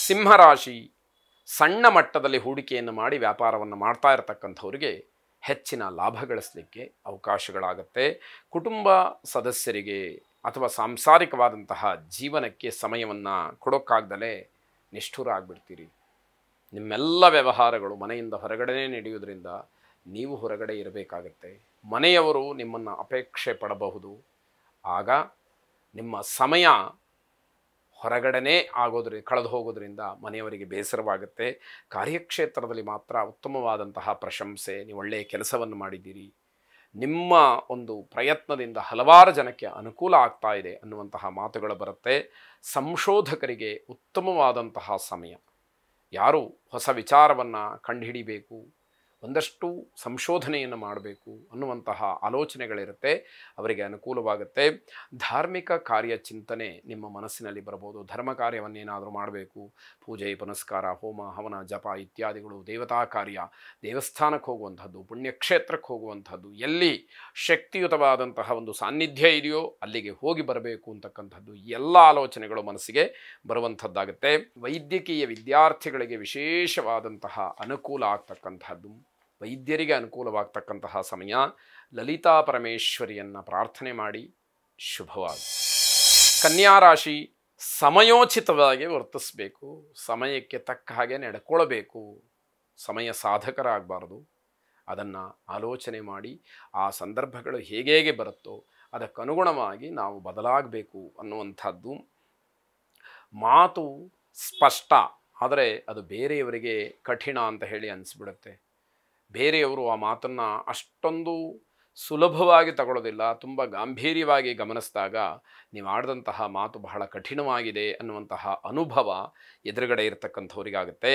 ಸಿಂಹರಾಶಿ, ಸಣ್ಣ ಮಟ್ಟದಲ್ಲಿ ಹೂಡಿಕೆಯನ್ನು ಮಾಡಿ ವ್ಯಾಪಾರವನ್ನು ಮಾಡ್ತಾ ಇರತಕ್ಕಂಥವ್ರಿಗೆ ಹೆಚ್ಚಿನ ಲಾಭ ಗಳಿಸಲಿಕ್ಕೆ ಅವಕಾಶಗಳಾಗುತ್ತೆ. ಕುಟುಂಬ ಸದಸ್ಯರಿಗೆ ಅಥವಾ ಸಾಂಸಾರಿಕವಾದಂತಹ ಜೀವನಕ್ಕೆ ಸಮಯವನ್ನು ಕೊಡೋಕ್ಕಾಗ್ದಲೇ ನಿಷ್ಠುರ ಆಗಿಬಿಡ್ತೀರಿ. ನಿಮ್ಮೆಲ್ಲ ವ್ಯವಹಾರಗಳು ಮನೆಯಿಂದ ಹೊರಗಡೆ ನಡೆಯುವುದರಿಂದ ನೀವು ಹೊರಗಡೆ ಇರಬೇಕಾಗತ್ತೆ. ಮನೆಯವರು ನಿಮ್ಮನ್ನು ಅಪೇಕ್ಷೆ ಪಡಬಹುದು. ಆಗ ನಿಮ್ಮ ಸಮಯ ಹೊರಗಡೆನೇ ಕಳೆದು ಹೋಗೋದ್ರಿಂದ ಮನೆಯವರಿಗೆ ಬೇಸರವಾಗುತ್ತೆ. ಕಾರ್ಯಕ್ಷೇತ್ರದಲ್ಲಿ ಮಾತ್ರ ಉತ್ತಮವಾದಂತಹ ಪ್ರಶಂಸೆ, ನೀವು ಒಳ್ಳೆಯ ಕೆಲಸವನ್ನು ಮಾಡಿದ್ದೀರಿ, ನಿಮ್ಮ ಒಂದು ಪ್ರಯತ್ನದಿಂದ ಹಲವಾರು ಜನಕ್ಕೆ ಅನುಕೂಲ ಆಗ್ತಾ ಇದೆ ಅನ್ನುವಂತಹ ಮಾತುಗಳು ಬರುತ್ತೆ. ಸಂಶೋಧಕರಿಗೆ ಉತ್ತಮವಾದಂತಹ ಸಮಯ. ಯಾರು ಹೊಸ ವಿಚಾರವನ್ನು ಕಂಡುಹಿಡಿಬೇಕು, ಒಂದಷ್ಟು ಸಂಶೋಧನೆಯನ್ನು ಮಾಡಬೇಕು ಅನ್ನುವಂತಹ ಆಲೋಚನೆಗಳಿರುತ್ತೆ, ಅವರಿಗೆ ಅನುಕೂಲವಾಗುತ್ತೆ. ಧಾರ್ಮಿಕ ಕಾರ್ಯ ಚಿಂತನೆ ನಿಮ್ಮ ಮನಸ್ಸಿನಲ್ಲಿ ಬರಬಹುದು. ಧರ್ಮ ಕಾರ್ಯವನ್ನೇನಾದರೂ ಮಾಡಬೇಕು, ಪೂಜೆ ಪುನಸ್ಕಾರ, ಹೋಮ ಹವನ ಜಪ ಇತ್ಯಾದಿಗಳು, ದೇವತಾ ಕಾರ್ಯ, ದೇವಸ್ಥಾನಕ್ಕೆ ಹೋಗುವಂಥದ್ದು, ಪುಣ್ಯಕ್ಷೇತ್ರಕ್ಕೆ ಹೋಗುವಂಥದ್ದು, ಎಲ್ಲಿ ಶಕ್ತಿಯುತವಾದಂತಹ ಒಂದು ಸಾನ್ನಿಧ್ಯ ಇದೆಯೋ ಅಲ್ಲಿಗೆ ಹೋಗಿ ಬರಬೇಕು ಅಂತಕ್ಕಂಥದ್ದು ಎಲ್ಲ ಆಲೋಚನೆಗಳು ಮನಸ್ಸಿಗೆ ಬರುವಂಥದ್ದಾಗುತ್ತೆ. ವೈದ್ಯಕೀಯ ವಿದ್ಯಾರ್ಥಿಗಳಿಗೆ ವಿಶೇಷವಾದಂತಹ ಅನುಕೂಲ ಆಗ್ತಕ್ಕಂಥದ್ದು, ವೈದ್ಯರಿಗೆ ಅನುಕೂಲವಾಗ್ತಕ್ಕಂತಹ ಸಮಯ. ಲಲಿತಾ ಪರಮೇಶ್ವರಿಯನ್ನು ಪ್ರಾರ್ಥನೆ ಮಾಡಿ ಶುಭವಾಗಿ. ಕನ್ಯಾ ರಾಶಿ, ಸಮಯೋಚಿತವಾಗಿ ವರ್ತಿಸಬೇಕು, ಸಮಯಕ್ಕೆ ತಕ್ಕ ಹಾಗೆ ನಡ್ಕೊಳ್ಬೇಕು. ಸಮಯ ಸಾಧಕರಾಗಬಾರ್ದು. ಅದನ್ನು ಆಲೋಚನೆ ಮಾಡಿ ಆ ಸಂದರ್ಭಗಳು ಹೇಗೆ ಬರುತ್ತೋ ಅದಕ್ಕನುಗುಣವಾಗಿ ನಾವು ಬದಲಾಗಬೇಕು ಅನ್ನುವಂಥದ್ದು. ಮಾತು ಸ್ಪಷ್ಟ, ಆದರೆ ಅದು ಬೇರೆಯವರಿಗೆ ಕಠಿಣ ಅಂತ ಹೇಳಿ ಅನಿಸ್ಬಿಡುತ್ತೆ. ಬೇರೆಯವರು ಆ ಮಾತನ್ನು ಅಷ್ಟೊಂದು ಸುಲಭವಾಗಿ ತಗೊಳ್ಳೋದಿಲ್ಲ. ತುಂಬ ಗಾಂಭೀರ್ಯವಾಗಿ ಗಮನಿಸಿದಾಗ ನೀವು ಆಡಿದಂತಹ ಮಾತು ಬಹಳ ಕಠಿಣವಾಗಿದೆ ಅನ್ನುವಂತಹ ಅನುಭವ ಎದುರುಗಡೆ ಇರತಕ್ಕಂಥವ್ರಿಗಾಗುತ್ತೆ.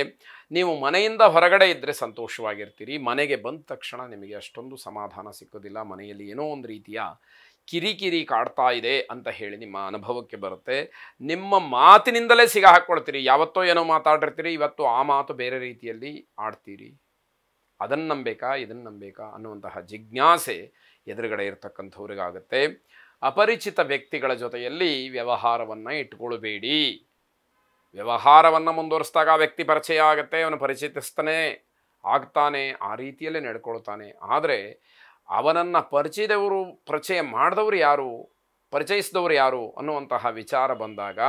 ನೀವು ಮನೆಯಿಂದ ಹೊರಗಡೆ ಇದ್ದರೆ ಸಂತೋಷವಾಗಿರ್ತೀರಿ. ಮನೆಗೆ ಬಂದ ತಕ್ಷಣ ನಿಮಗೆ ಅಷ್ಟೊಂದು ಸಮಾಧಾನ ಸಿಕ್ಕೋದಿಲ್ಲ. ಮನೆಯಲ್ಲಿ ಏನೋ ಒಂದು ರೀತಿಯ ಕಿರಿಕಿರಿ ಕಾಡ್ತಾ ಇದೆ ಅಂತ ಹೇಳಿ ನಿಮ್ಮ ಅನುಭವಕ್ಕೆ ಬರುತ್ತೆ. ನಿಮ್ಮ ಮಾತಿನಿಂದಲೇ ಹಾಕ್ಕೊಳ್ತೀರಿ. ಯಾವತ್ತೋ ಏನೋ ಮಾತಾಡಿರ್ತೀರಿ, ಇವತ್ತು ಆ ಮಾತು ಬೇರೆ ರೀತಿಯಲ್ಲಿ ಆಡ್ತೀರಿ. ಅದನ್ನು ನಂಬೇಕಾ ಇದನ್ನು ನಂಬೇಕಾ ಅನ್ನುವಂತಹ ಜಿಜ್ಞಾಸೆ ಎದುರುಗಡೆ ಇರತಕ್ಕಂಥವ್ರಿಗಾಗುತ್ತೆ. ಅಪರಿಚಿತ ವ್ಯಕ್ತಿಗಳ ಜೊತೆಯಲ್ಲಿ ವ್ಯವಹಾರವನ್ನು ಇಟ್ಕೊಳ್ಬೇಡಿ. ವ್ಯವಹಾರವನ್ನು ಮುಂದುವರಿಸಿದಾಗ ಆ ವ್ಯಕ್ತಿ ಪರಿಚಯ ಆಗುತ್ತೆ, ಅವನು ಪರಿಚಿತಸ್ಥನೇ ಆಗ್ತಾನೆ, ಆ ರೀತಿಯಲ್ಲೇ ನಡ್ಕೊಳ್ತಾನೆ. ಆದರೆ ಅವನನ್ನು ಪರಿಚಯ ಮಾಡಿದವರು ಯಾರು, ಪರಿಚಯಿಸಿದವರು ಯಾರು ಅನ್ನುವಂತಹ ವಿಚಾರ ಬಂದಾಗ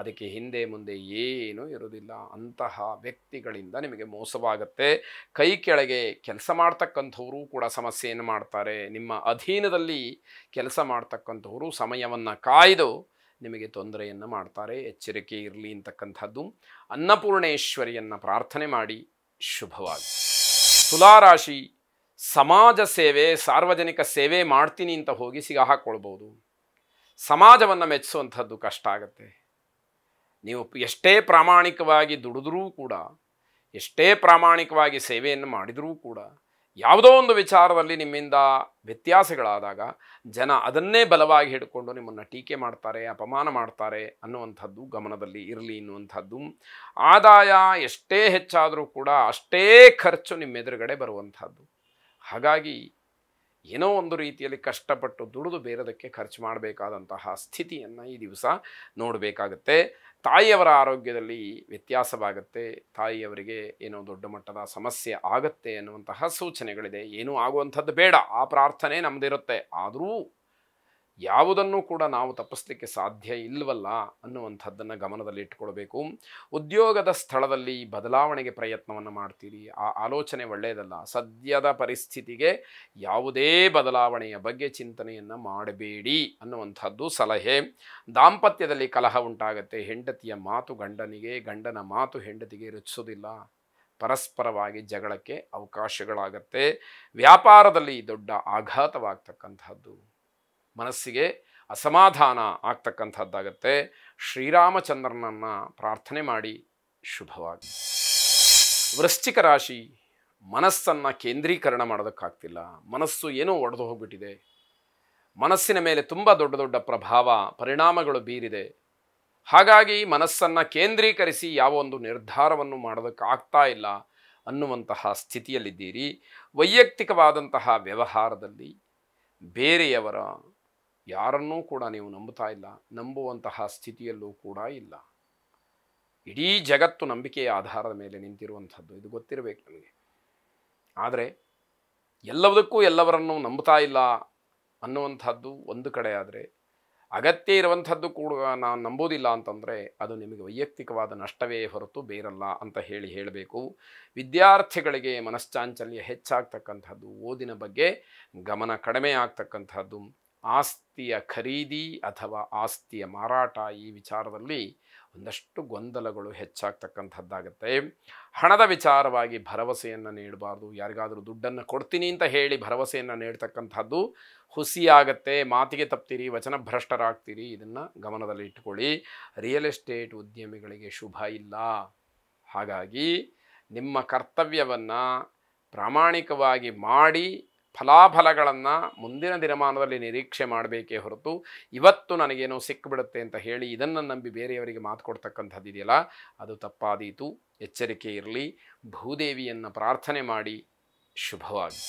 ಅದಕ್ಕೆ ಹಿಂದೆ ಮುಂದೆ ಏನೂ ಇರೋದಿಲ್ಲ. ಅಂತಹ ವ್ಯಕ್ತಿಗಳಿಂದ ನಿಮಗೆ ಮೋಸವಾಗುತ್ತೆ. ಕೈ ಕೆಳಗೆ ಕೆಲಸ ಮಾಡ್ತಕ್ಕಂಥವರು ಕೂಡ ಸಮಸ್ಯೆಯನ್ನು ಮಾಡ್ತಾರೆ. ನಿಮ್ಮ ಅಧೀನದಲ್ಲಿ ಕೆಲಸ ಮಾಡ್ತಕ್ಕಂಥವರು ಸಮಯವನ್ನು ಕಾಯ್ದು ನಿಮಗೆ ತೊಂದರೆಯನ್ನು ಮಾಡ್ತಾರೆ. ಎಚ್ಚರಿಕೆ ಇರಲಿ ಅಂತಕ್ಕಂಥದ್ದು. ಅನ್ನಪೂರ್ಣೇಶ್ವರಿಯನ್ನು ಪ್ರಾರ್ಥನೆ ಮಾಡಿ ಶುಭವಾಗಿ. ತುಲಾರಾಶಿ, ಸಮಾಜ ಸೇವೆ, ಸಾರ್ವಜನಿಕ ಸೇವೆ ಮಾಡ್ತೀನಿ ಅಂತ ಹೋಗಿ ಹಾಕ್ಕೊಳ್ಬೋದು. ಸಮಾಜವನ್ನು ಮೆಚ್ಚಿಸುವಂಥದ್ದು ಕಷ್ಟ ಆಗುತ್ತೆ. ನೀವು ಎಷ್ಟೇ ಪ್ರಾಮಾಣಿಕವಾಗಿ ದುಡಿದ್ರೂ ಕೂಡ, ಎಷ್ಟೇ ಪ್ರಾಮಾಣಿಕವಾಗಿ ಸೇವೆಯನ್ನು ಮಾಡಿದರೂ ಕೂಡ, ಯಾವುದೋ ಒಂದು ವಿಚಾರದಲ್ಲಿ ನಿಮ್ಮಿಂದ ವ್ಯತ್ಯಾಸಗಳಾದಾಗ ಜನ ಅದನ್ನೇ ಬಲವಾಗಿ ಹಿಡ್ಕೊಂಡು ನಿಮ್ಮನ್ನು ಟೀಕೆ ಮಾಡ್ತಾರೆ, ಅಪಮಾನ ಮಾಡ್ತಾರೆ ಅನ್ನುವಂಥದ್ದು ಗಮನದಲ್ಲಿ ಇರಲಿ ಎನ್ನುವಂಥದ್ದು. ಆದಾಯ ಎಷ್ಟೇ ಹೆಚ್ಚಾದರೂ ಕೂಡ ಅಷ್ಟೇ ಖರ್ಚು ನಿಮ್ಮೆದುರುಗಡೆ ಬರುವಂಥದ್ದು. ಹಾಗಾಗಿ ಏನೋ ಒಂದು ರೀತಿಯಲ್ಲಿ ಕಷ್ಟಪಟ್ಟು ದುಡಿದು ಬೇರೆದಕ್ಕೆ ಖರ್ಚು ಮಾಡಬೇಕಾದಂತಹ ಸ್ಥಿತಿಯನ್ನು ಈ ದಿವಸ ನೋಡಬೇಕಾಗತ್ತೆ. ತಾಯಿಯವರ ಆರೋಗ್ಯದಲ್ಲಿ ವ್ಯತ್ಯಾಸವಾಗುತ್ತೆ. ತಾಯಿಯವರಿಗೆ ಏನೋ ದೊಡ್ಡ ಮಟ್ಟದ ಸಮಸ್ಯೆ ಆಗುತ್ತೆ ಅನ್ನುವಂತಹ ಸೂಚನೆಗಳಿದೆ. ಏನೂ ಆಗುವಂಥದ್ದು ಬೇಡ, ಆ ಪ್ರಾರ್ಥನೆ ನಮ್ಮದಿರುತ್ತೆ. ಆದರೂ ಯಾವುದನ್ನು ಕೂಡ ನಾವು ತಪ್ಪಿಸಲಿಕ್ಕೆ ಸಾಧ್ಯ ಇಲ್ಲವಲ್ಲ ಅನ್ನುವಂಥದ್ದನ್ನು ಗಮನದಲ್ಲಿ ಇಟ್ಕೊಳ್ಬೇಕು. ಉದ್ಯೋಗದ ಸ್ಥಳದಲ್ಲಿ ಬದಲಾವಣೆಗೆ ಪ್ರಯತ್ನವನ್ನು ಮಾಡ್ತೀರಿ. ಆ ಆಲೋಚನೆ ಒಳ್ಳೆಯದಲ್ಲ. ಸದ್ಯದ ಪರಿಸ್ಥಿತಿಗೆ ಯಾವುದೇ ಬದಲಾವಣೆಯ ಬಗ್ಗೆ ಚಿಂತನೆಯನ್ನು ಮಾಡಬೇಡಿ ಅನ್ನುವಂಥದ್ದು ಸಲಹೆ. ದಾಂಪತ್ಯದಲ್ಲಿ ಕಲಹ ಉಂಟಾಗುತ್ತೆ. ಹೆಂಡತಿಯ ಮಾತು ಗಂಡನಿಗೆ, ಗಂಡನ ಮಾತು ಹೆಂಡತಿಗೆ ರುಚಿಸೋದಿಲ್ಲ. ಪರಸ್ಪರವಾಗಿ ಜಗಳಕ್ಕೆ ಅವಕಾಶಗಳಾಗತ್ತೆ. ವ್ಯಾಪಾರದಲ್ಲಿ ದೊಡ್ಡ ಆಘಾತವಾಗ್ತಕ್ಕಂಥದ್ದು, ಮನಸ್ಸಿಗೆ ಅಸಮಾಧಾನ ಆಗ್ತಕ್ಕಂಥದ್ದಾಗತ್ತೆ. ಶ್ರೀರಾಮಚಂದ್ರನನ್ನು ಪ್ರಾರ್ಥನೆ ಮಾಡಿ ಶುಭವಾಗಿ. ವೃಶ್ಚಿಕ ರಾಶಿ, ಮನಸ್ಸನ್ನು ಕೇಂದ್ರೀಕರಣ ಮಾಡೋದಕ್ಕಾಗ್ತಿಲ್ಲ. ಮನಸ್ಸು ಏನೋ ಒಡೆದು ಹೋಗ್ಬಿಟ್ಟಿದೆ. ಮನಸ್ಸಿನ ಮೇಲೆ ತುಂಬ ದೊಡ್ಡ ದೊಡ್ಡ ಪರಿಣಾಮಗಳು ಬೀರಿದೆ. ಹಾಗಾಗಿ ಮನಸ್ಸನ್ನು ಕೇಂದ್ರೀಕರಿಸಿ ಯಾವ ಒಂದು ನಿರ್ಧಾರವನ್ನು ಮಾಡೋದಕ್ಕಾಗ್ತಾ ಇಲ್ಲ ಅನ್ನುವಂತಹ ಸ್ಥಿತಿಯಲ್ಲಿದ್ದೀರಿ. ವೈಯಕ್ತಿಕವಾದಂತಹ ವ್ಯವಹಾರದಲ್ಲಿ ಬೇರೆಯವರ ಯಾರನ್ನೂ ಕೂಡ ನೀವು ನಂಬುತ್ತಾ ಇಲ್ಲ, ನಂಬುವಂತಹ ಸ್ಥಿತಿಯಲ್ಲೂ ಕೂಡ ಇಲ್ಲ. ಇಡೀ ಜಗತ್ತು ನಂಬಿಕೆಯ ಆಧಾರದ ಮೇಲೆ ನಿಂತಿರುವಂಥದ್ದು, ಇದು ಗೊತ್ತಿರಬೇಕು ನಮಗೆ. ಆದರೆ ಎಲ್ಲದಕ್ಕೂ ಎಲ್ಲವರನ್ನು ನಂಬ್ತಾ ಇಲ್ಲ ಅನ್ನುವಂಥದ್ದು ಒಂದು ಕಡೆ ಆದರೆ, ಅಗತ್ಯ ಇರುವಂಥದ್ದು ಕೂಡ ನಾನು ನಂಬೋದಿಲ್ಲ ಅಂತಂದರೆ ಅದು ನಿಮಗೆ ವೈಯಕ್ತಿಕವಾದ ನಷ್ಟವೇ ಹೊರತು ಬೇರಲ್ಲ ಅಂತ ಹೇಳಬೇಕು. ವಿದ್ಯಾರ್ಥಿಗಳಿಗೆ ಮನಶ್ಚಾಂಚಲ್ಯ ಹೆಚ್ಚಾಗ್ತಕ್ಕಂಥದ್ದು, ಓದಿನ ಬಗ್ಗೆ ಗಮನ ಕಡಿಮೆ ಆಗ್ತಕ್ಕಂಥದ್ದು, ಆಸ್ತಿಯ ಖರೀದಿ ಅಥವಾ ಆಸ್ತಿಯ ಮಾರಾಟ ಈ ವಿಚಾರದಲ್ಲಿ ಒಂದಷ್ಟು ಗೊಂದಲಗಳು ಹೆಚ್ಚಾಗ್ತಕ್ಕಂಥದ್ದಾಗತ್ತೆ. ಹಣದ ವಿಚಾರವಾಗಿ ಭರವಸೆಯನ್ನು ನೀಡಬಾರ್ದು. ಯಾರಿಗಾದರೂ ದುಡ್ಡನ್ನು ಕೊಡ್ತೀನಿ ಅಂತ ಹೇಳಿ ಭರವಸೆಯನ್ನು ನೀಡ್ತಕ್ಕಂಥದ್ದು ಹುಸಿಯಾಗತ್ತೆ. ಮಾತಿಗೆ ತಪ್ತೀರಿ, ವಚನ ಭ್ರಷ್ಟರಾಗ್ತೀರಿ. ಇದನ್ನು ಗಮನದಲ್ಲಿ ಇಟ್ಟುಕೊಳ್ಳಿ. ರಿಯಲ್ ಎಸ್ಟೇಟ್ ಉದ್ಯಮಿಗಳಿಗೆ ಶುಭ ಇಲ್ಲ. ಹಾಗಾಗಿ ನಿಮ್ಮ ಕರ್ತವ್ಯವನ್ನು ಪ್ರಾಮಾಣಿಕವಾಗಿ ಮಾಡಿ ಫಲಾಫಲಗಳನ್ನು ಮುಂದಿನ ದಿನಮಾನದಲ್ಲಿ ನಿರೀಕ್ಷೆ ಮಾಡಬೇಕೇ ಹೊರತು ಇವತ್ತು ನನಗೇನೋ ಸಿಕ್ಕಿಬಿಡುತ್ತೆ ಅಂತ ಹೇಳಿ ಇದನ್ನು ನಂಬಿ ಬೇರೆಯವರಿಗೆ ಮಾತು ಕೊಡ್ತಕ್ಕಂಥದ್ದು ಇದೆಯಲ್ಲ, ಅದು ತಪ್ಪಾದೀತು. ಎಚ್ಚರಿಕೆ ಇರಲಿ. ಭೂದೇವಿಯನ್ನು ಪ್ರಾರ್ಥನೆ ಮಾಡಿ. ಶುಭವಾಗಿ.